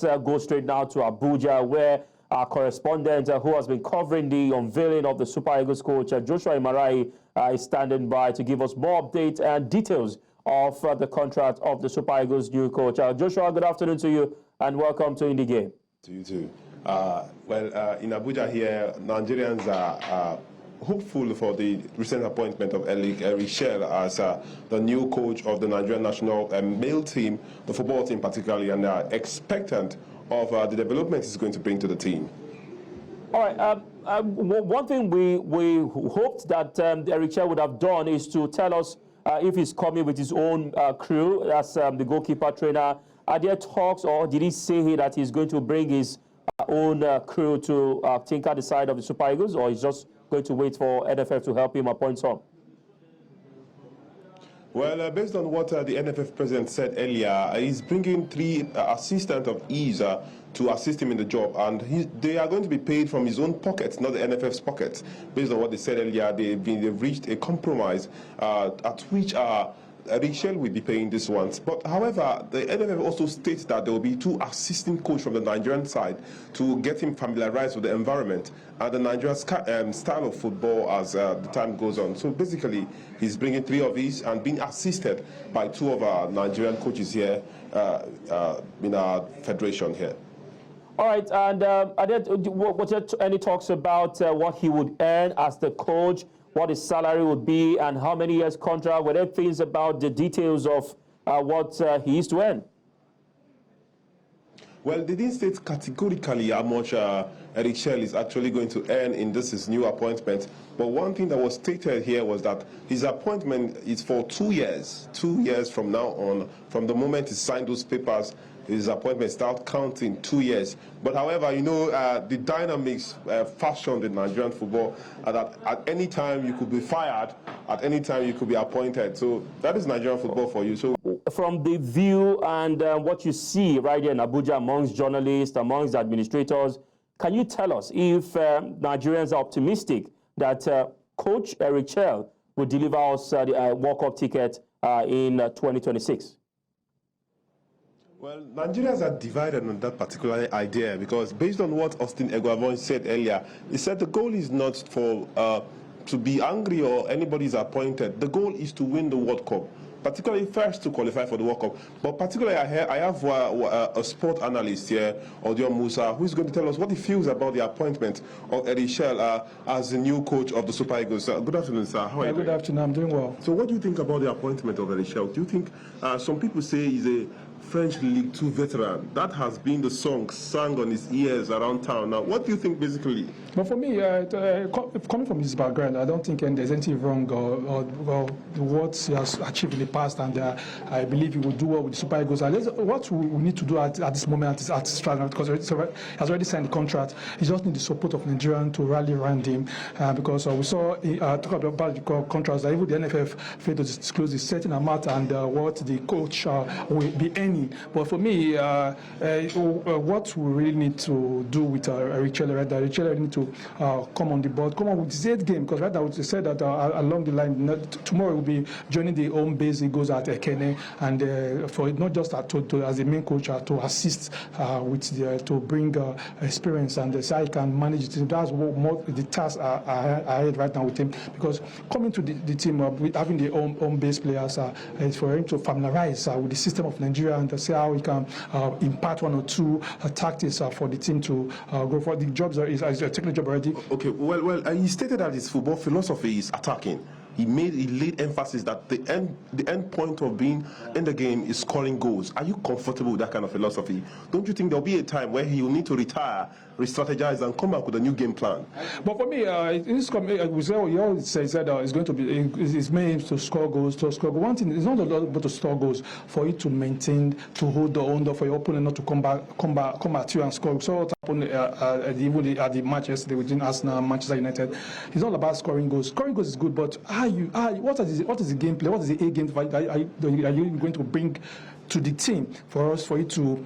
Go straight now to Abuja, where our correspondent who has been covering the unveiling of the Super Eagles coach, Joshua Imarayi, is standing by to give us more updates and details of the contract of the Super Eagles' new coach. Joshua, good afternoon to you and welcome to In the Game. To you too. In Abuja here, Nigerians are hopeful for the recent appointment of Sékou Chelle as the new coach of the Nigerian national male team, the football team particularly, and are expectant of the development it's going to bring to the team. All right. One thing we hoped that Sékou Chelle would have done is to tell us if he's coming with his own crew as the goalkeeper trainer. Are there talks, or did he say that he's going to bring his own crew to tinker the side of the Super Eagles, or he's just going to wait for NFF to help him appoint some? Well, based on what the NFF president said earlier, he's bringing 3 assistants of ease to assist him in the job, and they are going to be paid from his own pockets, not the NFF's pockets. Based on what they said earlier, they've reached a compromise at which Sékou Chelle will be paying this ones. But however, the NFF also states that there will be 2 assistant coaches from the Nigerian side to get him familiarized with the environment and the Nigerian style of football as the time goes on. So basically, he's bringing 3 of these and being assisted by 2 of our Nigerian coaches here in our federation here. All right, and were there any talks about what he would earn as the coach, what his salary would be, and how many years contract? Were there things about the details of what he is to earn? Well, they didn't state categorically how much Sékou Chelle is actually going to earn in his new appointment. But one thing that was stated here was that his appointment is for 2 years. 2 years from now on, from the moment he signed those papers, his appointment start counting 2 years. But however, you know, the dynamics fashioned in Nigerian football that at any time you could be fired, at any time you could be appointed. So that is Nigerian football for you. So from the view and what you see right here in Abuja amongst journalists, amongst administrators, can you tell us if Nigerians are optimistic that Coach Sékou Chelle will deliver us the walk-up ticket in 2026? Well, Nigerians are divided on that particular idea because based on what Austin Eguavoin said earlier, he said the goal is not for to be angry or anybody's appointed. The goal is to win the World Cup, particularly first to qualify for the World Cup. But particularly I have a sport analyst here, Odion Musa, who's going to tell us what he feels about the appointment of Sékou Chelle as the new coach of the Super Eagles. Good afternoon, sir. How are you? Good afternoon. I'm doing well. So what do you think about the appointment of Sékou Chelle? Do you think some people say he's a French League 2 veteran? That has been the song sung on his ears around town. Now, what do you think basically? But for me, coming from his background, I don't think there's anything wrong or what he has achieved in the past, and I believe he will do well with the Super Eagles. What we need to do at this moment at Strasbourg, because he has already signed the contract, he just needs the support of Nigerian to rally around him, because we saw talk about the contracts that even the NFF failed to disclose a certain amount and what the coach will be earning. But for me, what we really need to do with Sékou Chelle, right? Sékou Chelle need to come on the board, come on with his 8th game, because right now they said that along the line tomorrow will be joining the home base Eagles at Ekene, and for not just as the main coach to assist with to bring experience and so he can manage the team. That's what more the tasks are ahead right now with him, because coming to the team with having the home base players is for him to familiarize with the system of Nigeria and see how he can impart 1 or 2 tactics for the team to go for. The jobs is a technical job already. Okay, well, he stated that his football philosophy is attacking. He laid emphasis that the end point of being in the game is scoring goals. Are you comfortable with that kind of philosophy? Don't you think there'll be a time where he will need to retire, re-strategize, and come back with a new game plan? But for me, he always says that it's going to be his main aim to score goals. One thing is not about to score goals, for you to maintain, to hold the under for your opponent not to come at you and score. So what happened at the match yesterday between Arsenal and Manchester United? It's not about scoring goals. Scoring goals is good, but what is the gameplay? What is the A game? Are you going to bring to the team for you to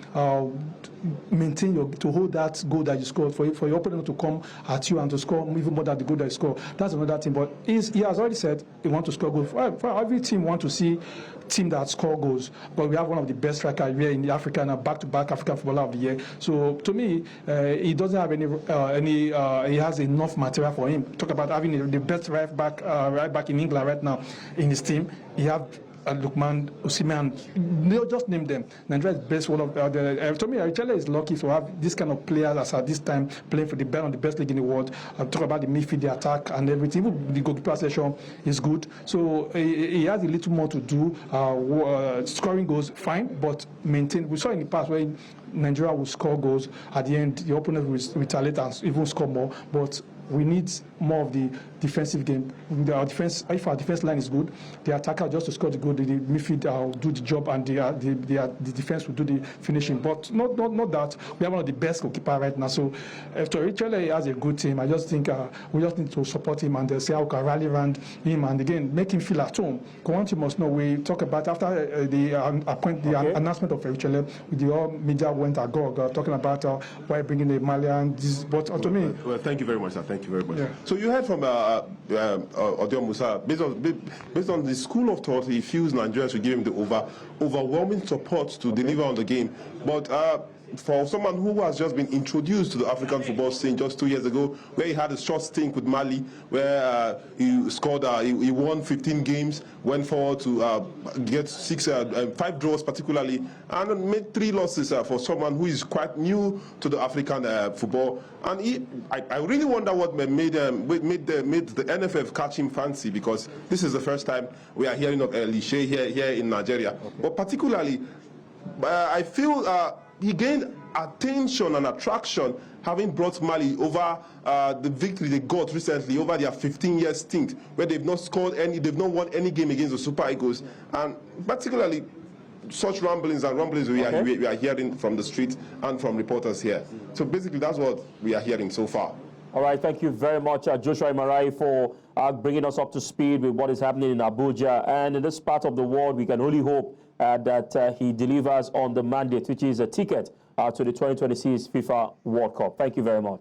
maintain to hold that goal that you scored, for your opponent to come at you and to score even more than the goal that you score. That's another thing. But he has already said he wants to score goals. For every team want to see team that score goals. But we have one of the best strikers here in the Africa and back-to-back African Footballer of the Year. So to me, he doesn't have any. He has enough material for him. Talk about having the best right back in England right now in his team. He have Lukman, Osimhen, just name them. Nigeria is best one of to me, Chelle is lucky to have this kind of players as at this time playing for the best league in the world. Talk about the midfield, the attack, and everything. Even the goalkeeper session is good. So he has a little more to do. Scoring goals, fine, but maintain. We saw in the past where Nigeria will score goals at the end, the opponent will retaliate and even score more. But we need more of the defensive game. If our defense line is good, the attacker just to score the goal, the midfield will do the job, and the defense will do the finishing. But not that. We have one of the best goalkeeper right now. So after Chelle has a good team, I just think we just need to support him and see how we can rally around him and again make him feel at home. One thing you must know, we talk about after the announcement of Chelle, the all media went agog talking about why bringing the Malian. But to me, well, thank you very much, sir. Thank you very much. Yeah. So you heard from Odion Musa, based on the school of thought, he feels Nigeria should give him the overwhelming support to deliver on the game. But for someone who has just been introduced to the African football scene just 2 years ago, where he had a short stint with Mali, where he scored, he won 15 games, went forward to get 5 draws particularly, and made 3 losses for someone who is quite new to the African football. And I really wonder what made the NFF catch him fancy, because this is the first time we are hearing of Elishe here in Nigeria. Okay. But particularly, I feel he gained attention and attraction having brought Mali over the victory they got recently over their 15-year stint, where they've not won any game against the Super Eagles, and particularly such rumblings we are hearing from the street and from reporters here. So basically, that's what we are hearing so far. All right, thank you very much, Joshua Imarayi, for bringing us up to speed with what is happening in Abuja. And in this part of the world, we can only hope that he delivers on the mandate, which is a ticket to the 2026 FIFA World Cup. Thank you very much.